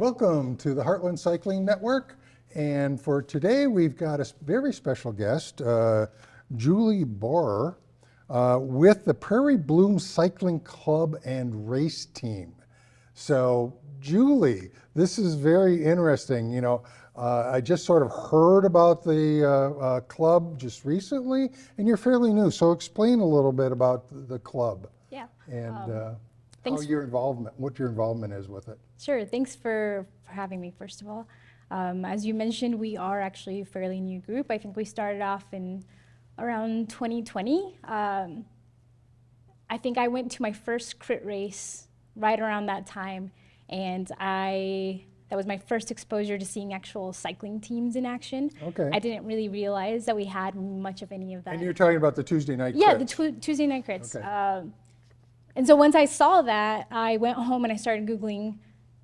Welcome to the Heartland Cycling Network. And for today, we've got a very special guest, Julie Borer, with the Prairie Bloom Cycling Club and Race Team. So, Julie, this is very interesting. You know, I just sort of heard about the club just recently, and you're fairly new. So explain a little bit about the club. Yeah. And what your involvement is with it. Sure. Thanks for having me, first of all. As you mentioned, we are actually a fairly new group. I think we started off in around 2020. I think I went to my first crit race right around that time, and that was my first exposure to seeing actual cycling teams in action. Okay. I didn't really realize that we had much of any of that. And you're talking about the Tuesday night crits. Yeah, the Tuesday night crits. Okay. And so once I saw that, I went home and I started Googling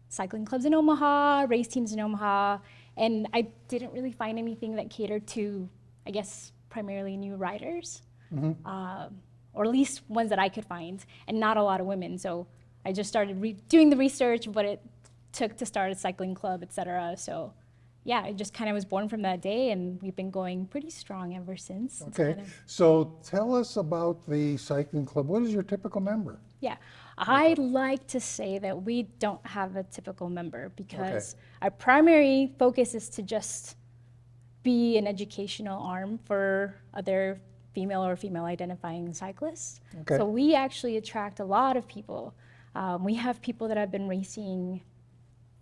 cycling clubs in Omaha, race teams in Omaha, and I didn't really find anything that catered to, I guess, primarily new riders, or at least ones that I could find, and not a lot of women. So I just started doing the research, what it took to start a cycling club, et cetera. So yeah, it just kind of was born from that day, and we've been going pretty strong ever since. Okay, so tell us about the cycling club. What is your typical member? Yeah, I like to say that we don't have a typical member because our primary focus is to just be an educational arm for other female or female identifying cyclists. Okay. So we actually attract a lot of people. We have people that have been racing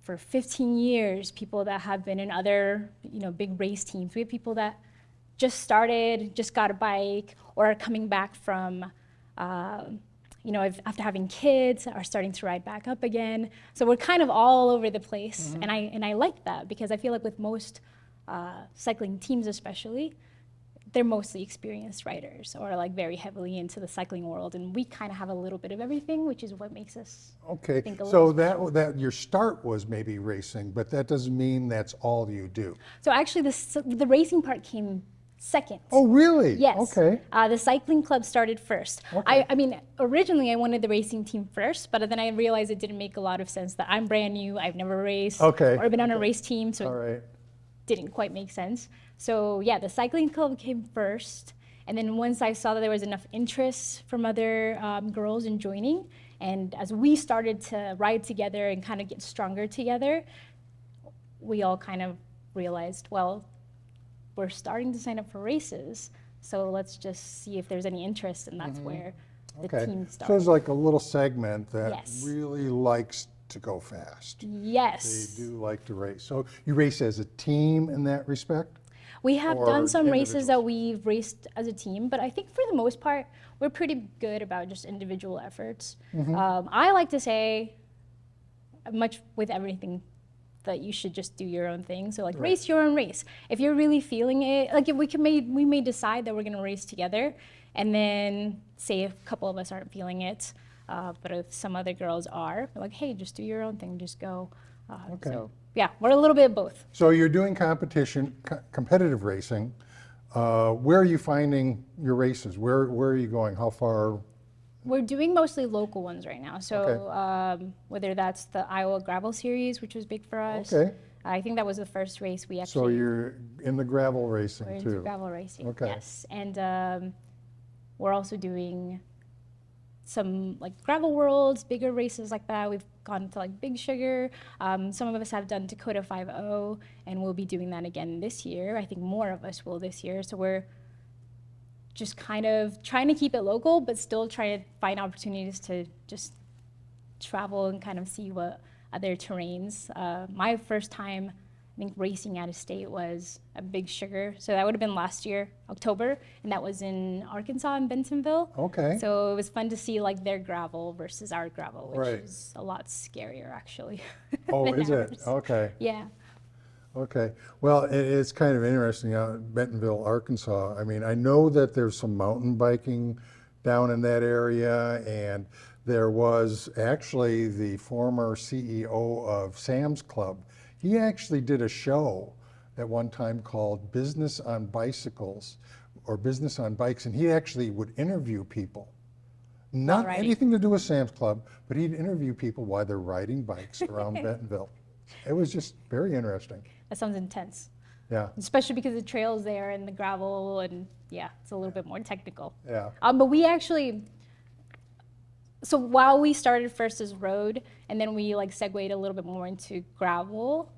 for 15 years, people that have been in other, big race teams. We have people that just started, just got a bike, or are coming back from, after having kids, are starting to ride back up again. So we're kind of all over the place, and I like that because I feel like with most cycling teams especially, they're mostly experienced riders or like very heavily into the cycling world, and we kind of have a little bit of everything, which is what makes us think a so little that your start was maybe racing, but that doesn't mean that's all you do. So actually the racing part came second. Oh, really? Yes. Okay. The cycling club started first. Okay. I mean, originally I wanted the racing team first, but then I realized it didn't make a lot of sense that I'm brand new, I've never raced or been on a race team, so it didn't quite make sense. So yeah, the cycling club came first, and then once I saw that there was enough interest from other girls in joining, and as we started to ride together and kind of get stronger together, we all kind of realized, well, we're starting to sign up for races, so let's just see if there's any interest, and that's where the team started. So it's like a little segment that really likes to go fast. Yes. They do like to race. So you race as a team in that respect? We have done some races that we've raced as a team, but I think for the most part, we're pretty good about just individual efforts. I like to say, much with everything, that you should just do your own thing. So like race your own race. If you're really feeling it, like if we may decide that we're gonna race together, and then say a couple of us aren't feeling it, but if some other girls are, we're like, hey, just do your own thing, just go. So yeah, we're a little bit of both. So you're doing competitive racing. Where are you finding your races? Where are you going? How far? We're doing mostly local ones right now. So whether that's the Iowa Gravel Series, which was big for us. I think that was the first race we actually. So you're in the gravel racing we're too. Into gravel racing, yes. And we're also doing some like gravel worlds, bigger races like that. We've gone to like Big Sugar. Some of us have done Dakota 5.0, and we'll be doing that again this year. I think more of us will this year. So we're just kind of trying to keep it local, but still trying to find opportunities to just travel and kind of see what other terrains. My first time, I think, racing out of state was a Big Sugar. So that would have been last year, October, and that was in Arkansas in Bentonville. Okay. So it was fun to see like their gravel versus our gravel, which is a lot scarier actually. Oh, is it? Okay. Yeah. Okay. Well, it's kind of interesting out in Bentonville, Arkansas. I mean, I know that there's some mountain biking down in that area, and there was actually the former CEO of Sam's Club. He actually did a show at one time called Business on Bicycles or Business on Bikes, and he actually would interview people. Not anything to do with Sam's Club, but he'd interview people while they're riding bikes around Bentonville. It was just very interesting. That sounds intense, Yeah, especially because the trails there and the gravel, and yeah, it's a little bit more technical. yeah. But we actually, so while we started first as road, and then we like segued a little bit more into gravel,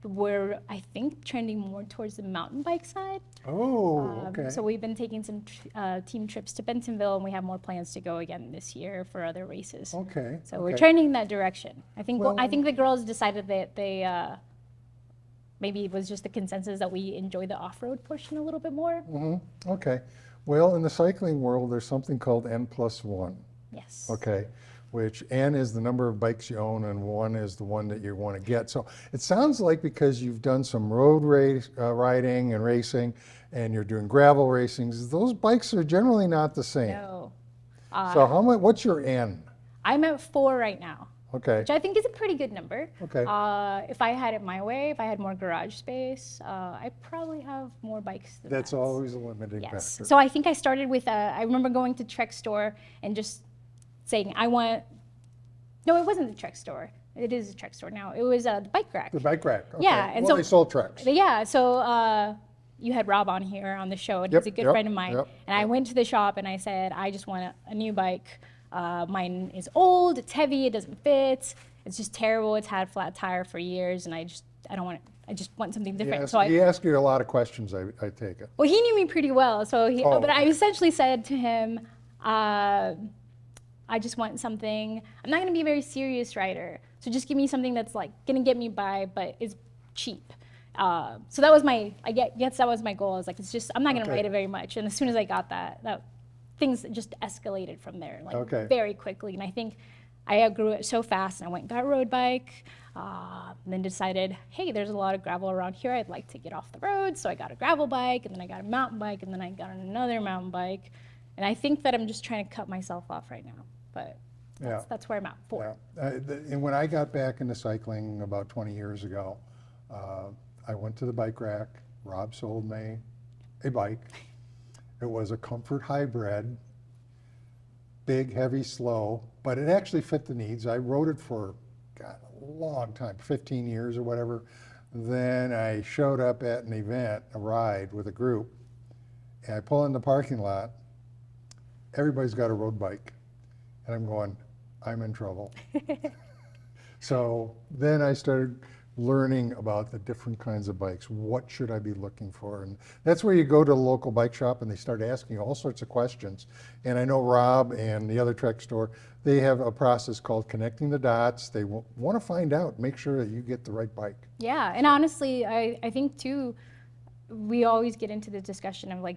we're, I think, trending more towards the mountain bike side. Oh, okay. So we've been taking some team trips to Bentonville, and we have more plans to go again this year for other races. Okay. So okay. we're trending in that direction. I think Well, I think the girls decided that they maybe it was just the consensus that we enjoy the off-road portion a little bit more. Okay. Well, in the cycling world, there's something called N+1. Yes. Okay, which N is the number of bikes you own and 1 is the one that you want to get. So it sounds like because you've done some road riding and racing and you're doing gravel racings, those bikes are generally not the same. No. So how much, what's your N? I'm at 4 right now, Okay, which I think is a pretty good number. okay. If I had it my way, if I had more garage space, I probably have more bikes than That's that. always a limiting Yes. factor. So I think I started with, I remember going to Trek store and just saying, no, it wasn't the Trek store. It is a Trek store now. It was the bike rack. The bike rack. Okay. Yeah, and well, so- they sold Treks. Yeah, so you had Rob on here on the show, and Yep, he's a good yep, friend of mine. yep, And I went to the shop and I said, I just want a new bike. Mine is old, it's heavy, it doesn't fit, it's just terrible. It's had a flat tire for years, and I don't want it. I just want something different. Yes, So he asked you a lot of questions, I take it. well, he knew me pretty well, so Oh, but I okay. essentially said to him, I just want something. I'm not going to be a very serious rider, so just give me something that's like going to get me by, but is cheap. So that was I guess that was my goal. I was like, it's just I'm not going to Okay. ride it very much. And as soon as I got that things just escalated from there, like Okay. very quickly. And I think I outgrew it so fast, and I went and got a road bike. And then decided, hey, there's a lot of gravel around here. I'd like to get off the road. So I got a gravel bike, and then I got a mountain bike, and then I got another mountain bike. And I think that I'm just trying to cut myself off right now. But Yeah. that's where I'm at, 4. Yeah. And when I got back into cycling about 20 years ago, I went to the bike rack. Rob sold me a bike. It was a Comfort hybrid, big, heavy, slow, but it actually fit the needs. I rode it for, God, a long time, 15 years or whatever. Then I showed up at an event, a ride with a group, and I pull in the parking lot. Everybody's got a road bike. And I'm going, I'm in trouble. So then I started learning about the different kinds of bikes. What should I be looking for? And that's where you go to a local bike shop and they start asking you all sorts of questions. And I know Rob and the other Trek store, they have a process called connecting the dots. They want to find out, make sure that you get the right bike. Yeah, and honestly, I think too, we always get into the discussion of like,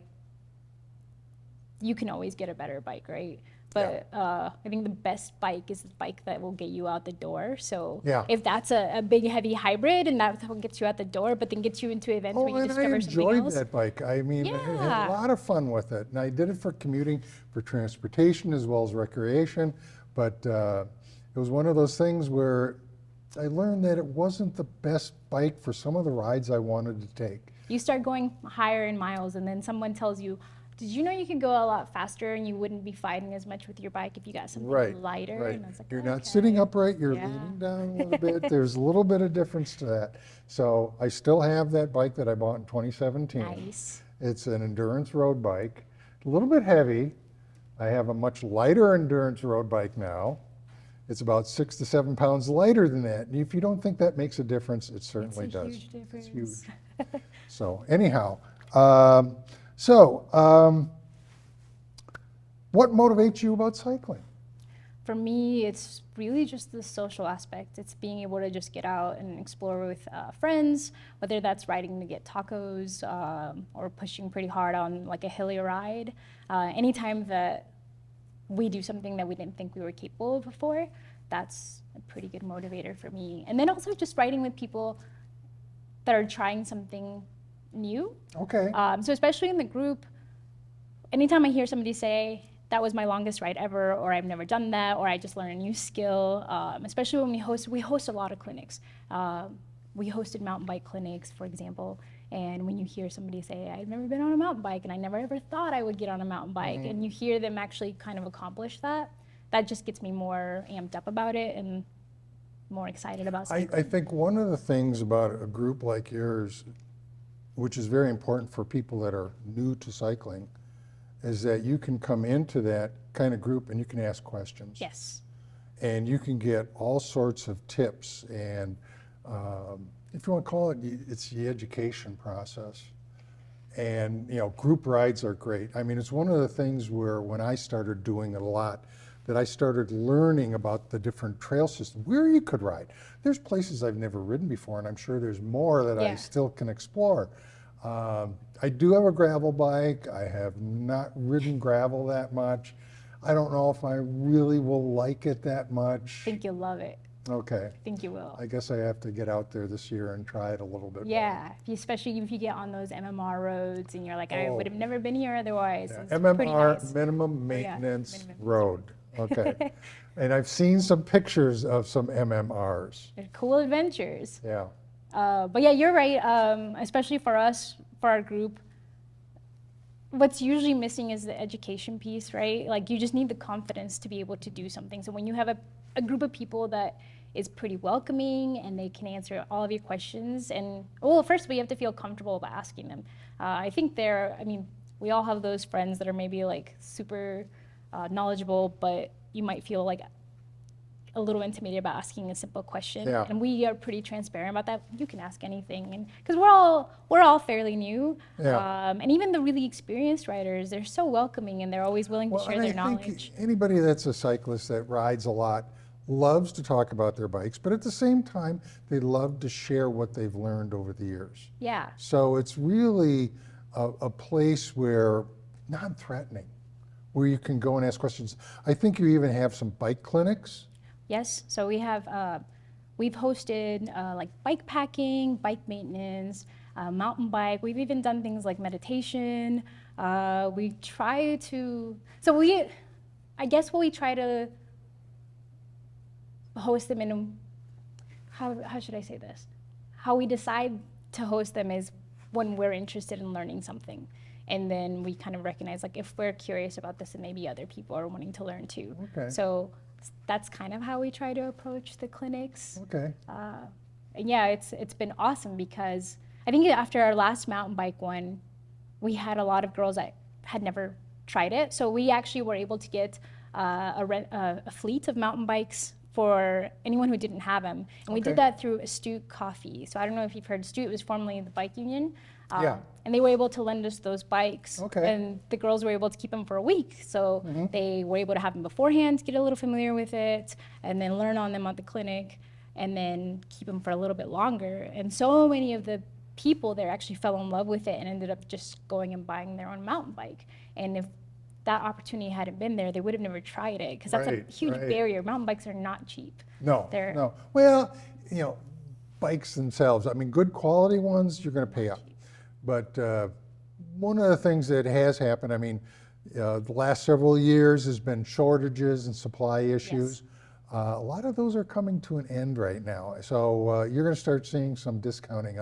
you can always get a better bike, right? But I think the best bike is the bike that will get you out the door. So Yeah. if that's a big, heavy hybrid and that's what gets you out the door, but then gets you into events Oh, where you and I discover something enjoyed else. that bike. I mean, I had Yeah. a lot of fun with it. And I did it for commuting, for transportation as well as recreation. But it was one of those things where I learned that it wasn't the best bike for some of the rides I wanted to take. You start going higher in miles, and then someone tells you, did you know you could go a lot faster and you wouldn't be fighting as much with your bike if you got something lighter? Right. And I was like, You're not okay. sitting upright, you're Yeah. leaning down a little bit. There's a little bit of difference to that. So I still have that bike that I bought in 2017. Nice. It's an endurance road bike, a little bit heavy. I have a much lighter endurance road bike now. It's about 6 to 7 pounds lighter than that. And if you don't think that makes a difference, it certainly It's a does. huge difference. It's huge. So anyhow, what motivates you about cycling? For me, it's really just the social aspect. It's being able to just get out and explore with friends, whether that's riding to get tacos or pushing pretty hard on like a hilly ride. Anytime that we do something that we didn't think we were capable of before, that's a pretty good motivator for me. And then also just riding with people that are trying something new. Okay. So especially in the group, anytime I hear somebody say, that was my longest ride ever, or I've never done that, or I just learned a new skill, especially when we host a lot of clinics. We hosted mountain bike clinics, for example, and when you hear somebody say, I've never been on a mountain bike, and I never ever thought I would get on a mountain bike, and you hear them actually kind of accomplish that, that just gets me more amped up about it, and more excited about I cycling. think one of the things about a group like yours, which is very important for people that are new to cycling, is that you can come into that kind of group and you can ask questions. Yes. And you can get all sorts of tips, and if you want to call it, it's the education process. And group rides are great. I mean, it's one of the things where when I started doing it a lot, that I started learning about the different trail systems, where you could ride. There's places I've never ridden before, and I'm sure there's more that I still can explore. I do have a gravel bike. I have not ridden gravel that much. I don't know if I really will like it that much. I think you'll love it. Okay. I think you will. I guess I have to get out there this year and try it a little bit more. Yeah, especially if you get on those MMR roads and you're like, I would have never been here otherwise. Yeah. It's MMR, pretty nice. minimum maintenance minimum road. Okay. And I've seen some pictures of some MMRs. They're cool adventures. Yeah. But yeah, you're right. Especially for us, for our group, what's usually missing is the education piece, right? Like you just need the confidence to be able to do something. So when you have a group of people that is pretty welcoming and they can answer all of your questions, and well, first we have to feel comfortable about asking them. I think we all have those friends that are maybe like super knowledgeable, but you might feel like a little intimidated about asking a simple question. Yeah. And we are pretty transparent about that. You can ask anything, and because we're all fairly new. Yeah. And even the really experienced riders, they're so welcoming and they're always willing to share their I knowledge. think anybody that's a cyclist that rides a lot loves to talk about their bikes, but at the same time, they love to share what they've learned over the years. Yeah. So it's really a place where non-threatening, where you can go and ask questions. I think you even have some bike clinics. Yes. So we have we've hosted like bike packing, bike maintenance, mountain bike. We've even done things like meditation. We try to. I guess we try to host them in. How should I say this? How we decide to host them is when we're interested in learning something. And then we kind of recognize, like, if we're curious about this, and maybe other people are wanting to learn too. Okay. So that's kind of how we try to approach the clinics. Okay. And yeah, it's been awesome because I think after our last mountain bike one, we had a lot of girls that had never tried it. So we actually were able to get a fleet of mountain bikes for anyone who didn't have them. And we did that through Astute Coffee. So I don't know if you've heard Astute, it was formerly the bike union. Yeah. And they were able to lend us those bikes. Okay. And the girls were able to keep them for a week. So they were able to have them beforehand, get a little familiar with it, and then learn on them at the clinic, and then keep them for a little bit longer. And so many of the people there actually fell in love with it and ended up just going and buying their own mountain bike. And if that opportunity hadn't been there, they would have never tried it, because that's a huge barrier. Mountain bikes are not cheap. No, no. Well, bikes themselves, I mean, good quality ones, you're going to pay up. But one of the things that has happened, I mean, the last several years has been shortages and supply issues. A lot of those are coming to an end right now. So you're going to start seeing some discounting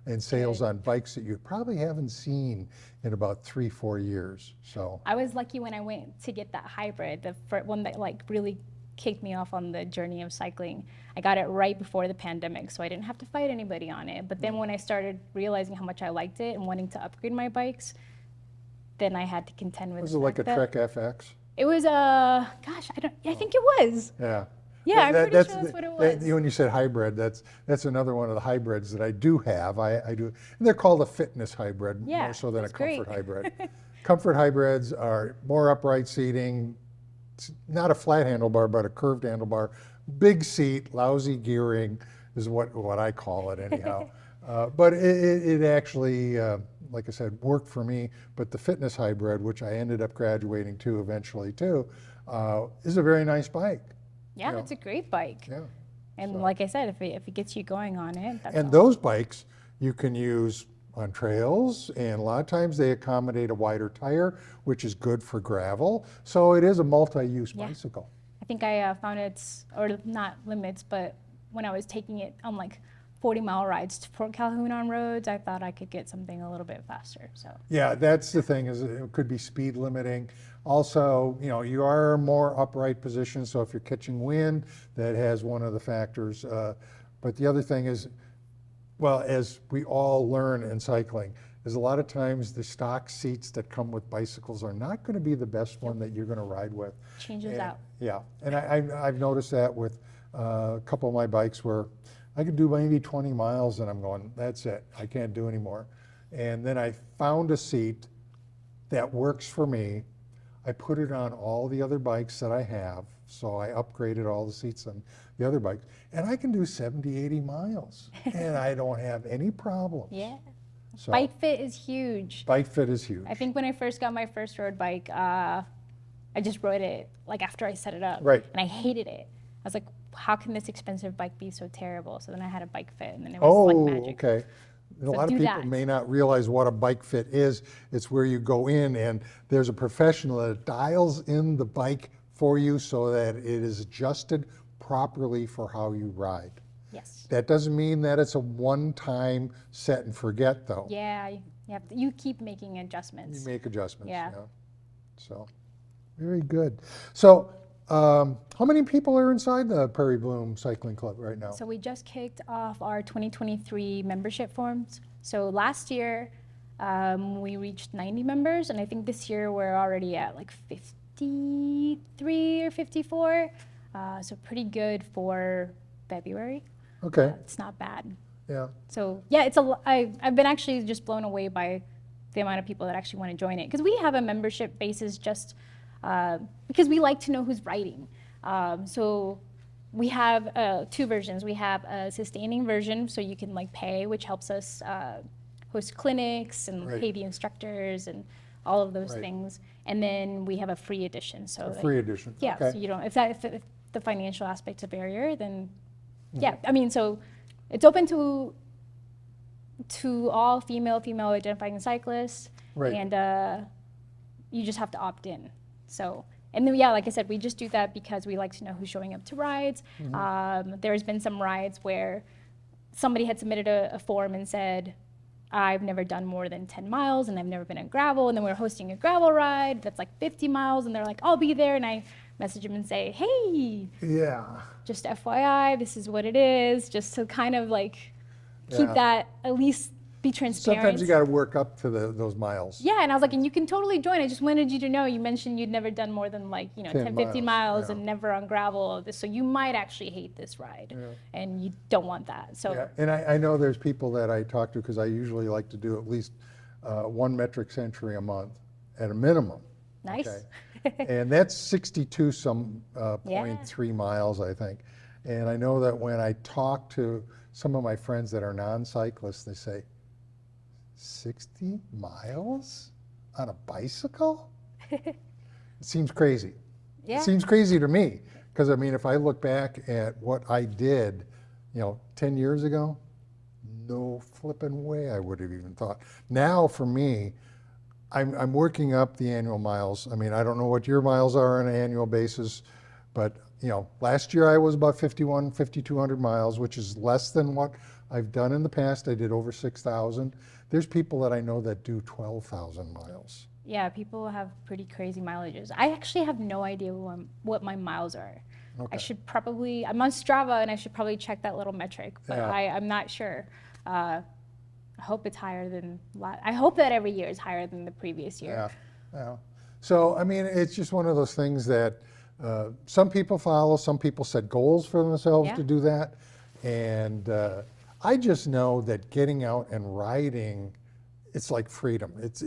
and sales on bikes that you probably haven't seen in about 3-4 years. So I was lucky when I went to get that hybrid, the one that like really kicked me off on the journey of cycling. I got it right before the pandemic, so I didn't have to fight anybody on it. But then when I started realizing how much I liked it and wanting to upgrade my bikes, then I had to contend with. Was it like a Trek FX? It was I think it was. Yeah. Yeah, I'm pretty sure that's what it was. When you said hybrid, that's another one of the hybrids that I do have. I do, and they're called a fitness hybrid more so than a comfort hybrid. Comfort hybrids are more upright seating, not a flat handlebar, but a curved handlebar, big seat, lousy gearing is what I call it anyhow. But it actually, like I said, worked for me. But the fitness hybrid, which I ended up graduating to eventually too, is a very nice bike. Yeah, it's a great bike. Yeah. And like I said, if it gets you going on it, that's and those bikes you can use on trails, and a lot of times they accommodate a wider tire, which is good for gravel. So it is a multi-use bicycle. I think I found or not limits, but when I was taking it on like 40-mile rides to Fort Calhoun on roads. I thought I could get something a little bit faster. So Yeah, that's the thing, is it could be speed limiting. Also, you know, you are more upright position, so if you're catching wind, that has one of the factors. But the other thing is, well, as we all learn in cycling, is a lot of times the stock seats that come with bicycles are not going to be the best one that you're going to ride with. changes And- out. Yeah, and I've noticed that with a couple of my bikes where I could do maybe 20 miles and I'm going, that's it, I can't do anymore. And then I found a seat that works for me. I put it on all the other bikes that I have, so I upgraded all the seats on the other bikes, and I can do 70, 80 miles, and I don't have any problems. Yeah. So, Bike fit is huge. bike fit is huge. I think when I first got my first road bike, I just rode it like after I set it up. Right. And I hated it. I was like, how can this expensive bike be so terrible? So then I had a bike fit, and then it was like magic. Okay. A So lot of do people that. may not realize what a bike fit is. It's where you go in and there's a professional that dials in the bike for you so that it is adjusted properly for how you ride. Yes. That doesn't mean that it's a one-time set and forget, though. Yeah, you keep making You adjustments. make adjustments. Yeah. So, very good. So, how many people are inside the Prairie Bloom Cycling Club right now? So we just kicked off our 2023 membership forms. So last year, we reached 90 members, and I think this year we're already at like 53 or 54. So pretty good for February. Okay. It's not bad. Yeah. So yeah, I've been actually just blown away by the amount of people that actually want to join it, because we have a membership basis just because we like to know who's riding. So we have two versions. We have a sustaining version, so you can like pay, which helps us host clinics and Right. pay the instructors and all of those Right. things. And then we have a free edition. So A like, free edition. yeah, Okay. so you don't, if the financial aspect's a barrier, then yeah, I mean, so it's open to all female identifying cyclists, Right. and you just have to opt in. So, and then yeah, like I said, we just do that because we like to know who's showing up to rides. There's been some rides where somebody had submitted a form and said, I've never done more than 10 miles and I've never been on gravel, and then we're hosting a gravel ride that's like 50 miles, and they're like, I'll be there, and I message them and say, hey, Yeah. just FYI, this is what it is, just to kind of like keep Yeah. that, at least be transparent. Sometimes you got to work up to those miles. Yeah, and I was like, and you can totally join. I just wanted you to know, you mentioned you'd never done more than like, 10 10, 15 miles yeah. and never on gravel. So you might actually hate this ride, and you don't want that. So Yeah, and I know there's people that I talk to, because I usually like to do at least 1 metric century a month at a minimum. nice. Okay. And that's 62 some Yeah. 0.3 miles, I think. And I know that when I talk to some of my friends that are non-cyclists, they say, 60 miles on a bicycle? It seems crazy. Yeah. It seems crazy to me, because I mean, if I look back at what I did, 10 years ago, no flipping way I would have even thought. Now for me, I'm working up the annual miles. I mean, I don't know what your miles are on an annual basis, but last year I was about 5,200 miles, which is less than what I've done in the past. I did over 6,000. There's people that I know that do 12,000 miles. Yeah, people have pretty crazy mileages. I actually have no idea what my miles are. Okay. I should probably, I'm on Strava, and I should probably check that little metric, but Yeah. I'm not sure. I hope it's higher than, I hope that every year is higher than the previous year. Yeah. So, I mean, it's just one of those things that some people follow, some people set goals for themselves Yeah. to do that. And I just know that getting out and riding, it's like freedom. It's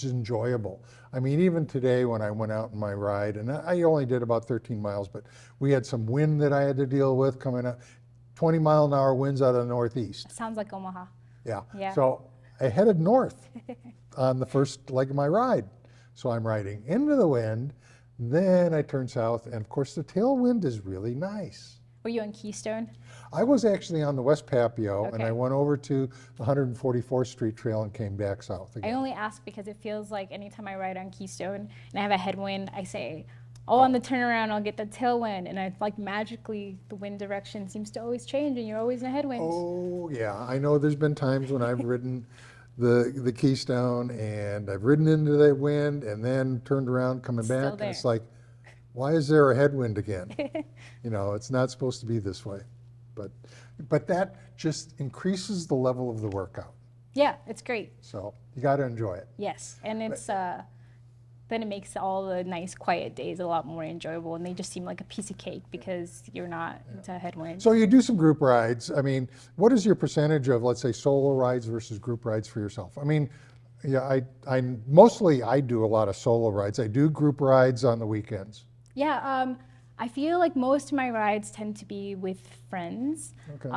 enjoyable. I mean, even today when I went out in my ride, and I only did about 13 miles, but we had some wind that I had to deal with coming up, 20-mile-an-hour winds out of the northeast. Sounds like Omaha. Yeah. Yeah. So I headed north on the first leg of my ride. So I'm riding into the wind, then I turn south, and of course the tailwind is really nice. Were you on Keystone? I was actually on the West Papio, and Okay. I went over to the 144th Street Trail and came back south I again. only ask because it feels like anytime I ride on Keystone and I have a headwind, I say, Oh, on the turnaround, I'll get the tailwind, and I like magically the wind direction seems to always change, and you're always in a headwind. Oh, yeah. I know there's been times when I've ridden the Keystone and I've ridden into the wind and then turned around coming Still back, and there. it's like, why is there a headwind again? You know, it's not supposed to be this way. But that just increases the level of the workout. Yeah, it's great. So you got to enjoy it. Yes, and it's then it makes all the nice quiet days a lot more enjoyable, and they just seem like a piece of cake because you're not into a headwind. So you do some group rides. I mean, what is your percentage of, let's say, solo rides versus group rides for yourself? I mean, yeah, I mostly I do a lot of solo rides. I do group rides on the weekends. Yeah, I feel like most of my rides tend to be with friends, Okay.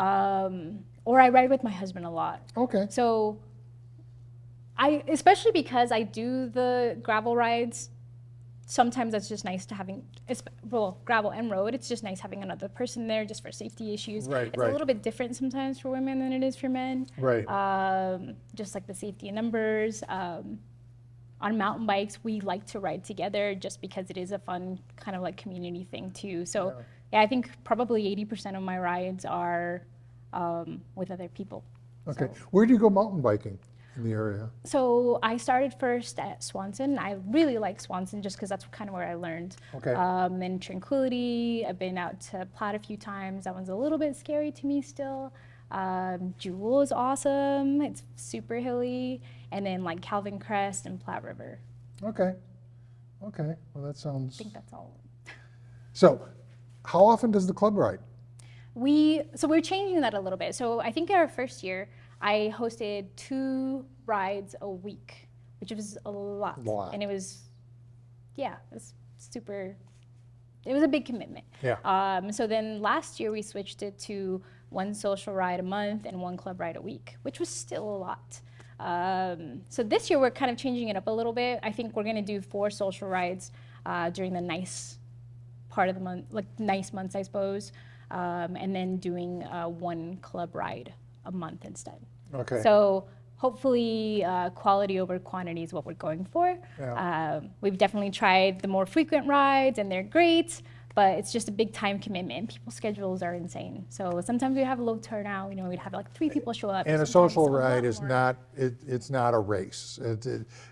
or I ride with my husband a lot. Okay. So especially because I do the gravel rides, sometimes that's just nice to having, well, gravel and road, it's just nice having another person there just for safety issues. Right, It's right. a little bit different sometimes for women than it is for men. Right. Just like the safety in numbers. On mountain bikes, we like to ride together just because it is a fun kind of like community thing too. So yeah, I think probably 80% of my rides are with other people. Okay. So. Where do you go mountain biking in the area? So I started first at Swanson. I really like Swanson just because that's kind of where I learned. Okay. Then Tranquility. I've been out to Platte a few times. That one's a little bit scary to me still. Jewel is awesome. It's super hilly. And then like Calvin Crest and Platte River. Okay. Okay. Well, that sounds. I think that's all. So, how often does the club ride? So we're changing that a little bit. So I think in our first year, I hosted 2 rides a week, which was a lot. And it was, yeah, it was super, it was a big commitment. Yeah. So then last year we switched it to 1 social ride a month and 1 club ride a week, which was still a lot. So this year we're kind of changing it up a little bit. I think we're gonna do 4 social rides during the nice part of the month, like nice months, I suppose. And then doing 1 club ride a month instead. Okay. So hopefully quality over quantity is what we're going for. Yeah. We've definitely tried the more frequent rides and they're great, but it's just a big time commitment. People's schedules are insane. So sometimes we have a low turnout, we'd have like 3 people show up. And a Sometimes social a lot ride is more. not, it's not a race.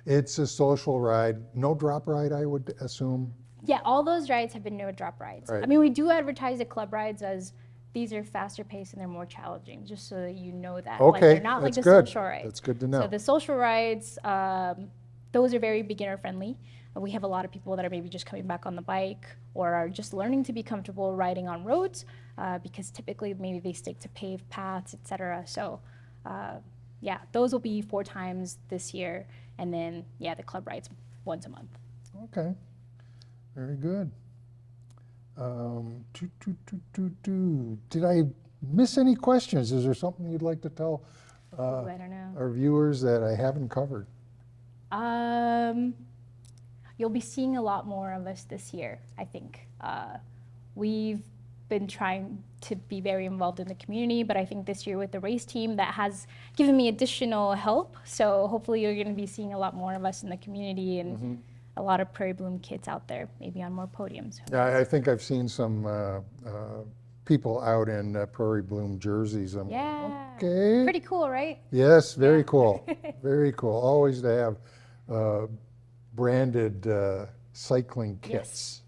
It's a social ride. No drop ride, I would assume. Yeah, all those rides have been no drop rides. Right. I mean, we do advertise the club rides as these are faster paced and they're more challenging, just so that you know that. Like, Okay, they're not like that's the good. social rides. That's good to know. So the social rides, those are very beginner friendly. We have a lot of people that are maybe just coming back on the bike or are just learning to be comfortable riding on roads because typically maybe they stick to paved paths, etc. So yeah, those will be 4 times this year. And then, yeah, the club rides once a month. Okay. Very good. Did I miss any questions? Is there something you'd like to tell Ooh, I don't know. our viewers that I haven't covered? You'll be seeing a lot more of us this year, I think. We've been trying to be very involved in the community, but I think this year with the race team, that has given me additional help. So hopefully you're going to be seeing a lot more of us in the community and a lot of Prairie Bloom kids out there, maybe on more podiums. Yeah, I think I've seen some people out in Prairie Bloom jerseys. Yeah. Okay. Pretty cool, right? Yes, very cool. Very cool. Always to have branded cycling kits.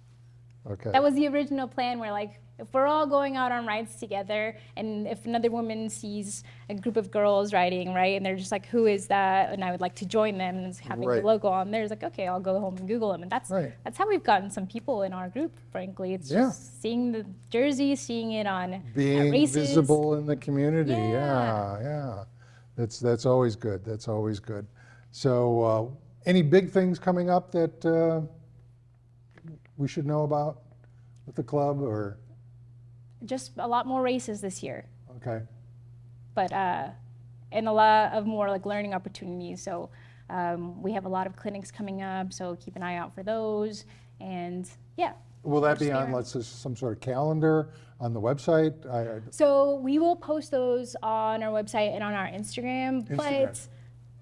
Okay. That was the original plan where like, if we're all going out on rides together and if another woman sees a group of girls riding, right, and they're just like, who is that? And I would like to join them and it's having Right. the logo on there, it's like, okay, I'll go home and Google them. And that's Right. that's how we've gotten some people in our group, frankly. It's Yeah. just seeing the jersey, seeing it on at Being races. visible in the community. Yeah. Yeah. That's always good. That's always good. So any big things coming up that we should know about with the club or? Just a lot more races this year. Okay. But and a lot of more like learning opportunities. So we have a lot of clinics coming up, so keep an eye out for those. And yeah. Will that be Just on, there. let's say, some sort of calendar on the website? So we will post those on our website and on our Instagram. But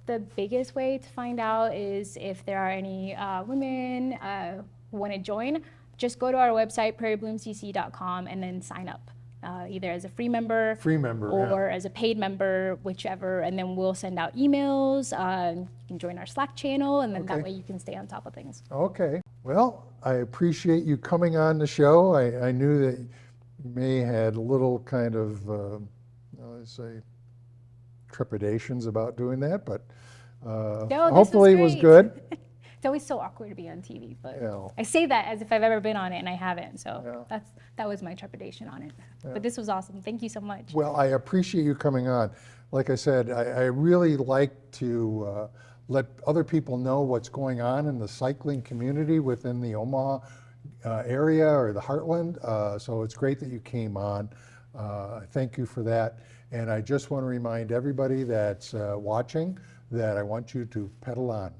the biggest way to find out is if there are any women who want to join. just go to our website, prairiebloomcc.com, and then sign up, either as a free member or as a paid member, whichever, and then we'll send out emails. You can join our Slack channel, and then that way you can stay on top of things. Okay. Well, I appreciate you coming on the show. I knew that you may had a little kind of, let's say, trepidations about doing that, but No, hopefully it was good. It's always so awkward to be on TV, but Yeah. I say that as if I've ever been on it, and I haven't. So that was my trepidation on it. Yeah. But this was awesome. Thank you so much. Well, I appreciate you coming on. Like I said, I really like to let other people know what's going on in the cycling community within the Omaha area or the Heartland. So it's great that you came on. Thank you for that. And I just want to remind everybody that's watching that I want you to pedal on.